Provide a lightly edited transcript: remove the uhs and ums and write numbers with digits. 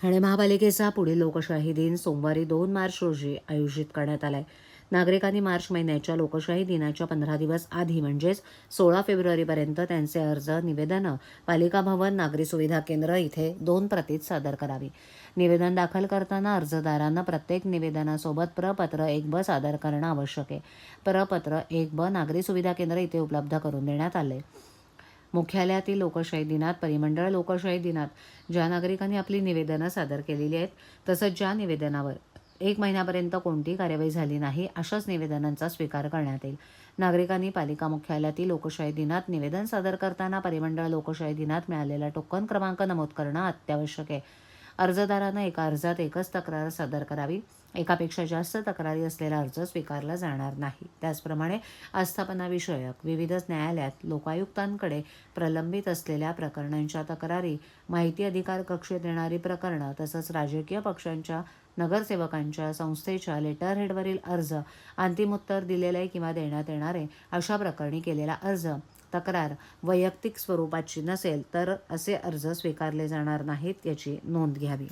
ठाणे महापालिकेचा पुढील लोकशाही दिन सोमवारी 2 मार्च रोजी आयोजित करण्यात आलाय. नागरिकांनी मार्च महिन्याच्या लोकशाही दिनाच्या 15 दिवस आधी म्हणजेच 16 फेब्रुवारीपर्यंत त्यांचे अर्ज निवेदनं पालिका भवन नागरी सुविधा केंद्र इथे 2 प्रतीत सादर करावी. निवेदन दाखल करताना अर्जदारांना प्रत्येक निवेदनासोबत प्रपत्र 1 ब सादर करणं आवश्यक आहे. प्रपत्र 1 ब नागरी सुविधा केंद्र इथे उपलब्ध करून देण्यात आले. मुख्यालयातील लोकशाही दिनात, परिमंडळ लोकशाही दिनात ज्या नागरिकांनी आपली निवेदनं सादर केलेली आहेत, तसंच ज्या निवेदनावर 1 महिन्यापर्यंत कोणतीही कार्यवाही झाली नाही, अशाच निवेदनांचा स्वीकार करण्यात येईल. नागरिकांनी पालिका मुख्यालयातील लोकशाही दिनात निवेदन सादर करताना परिमंडळ लोकशाही दिनात मिळालेला टोकन क्रमांक नमूद करणं अत्यावश्यक आहे. अर्जदारानं एका अर्जात एकच तक्रार सादर करावी. एकापेक्षा जास्त तक्रारी असलेला अर्ज स्वीकारला जाणार नाही. त्याचप्रमाणे आस्थापनाविषयक विविध न्यायालयात लोकायुक्तांकडे प्रलंबित असलेल्या प्रकरणांच्या तक्रारी, माहिती अधिकार कक्षेत येणारी प्रकरणं, तसंच राजकीय पक्षांच्या, नगरसेवकांच्या, संस्थेच्या लेटरहेडवरील अर्ज, अंतिम उत्तर दिलेले किंवा देण्यात येणारे अशा प्रकरणी केलेला अर्ज, तक्रार वैयक्तिक स्वरूपाची नसेल तर असे अर्ज स्वीकारले जाणार नाहीत, याची नोंद घ्यावी.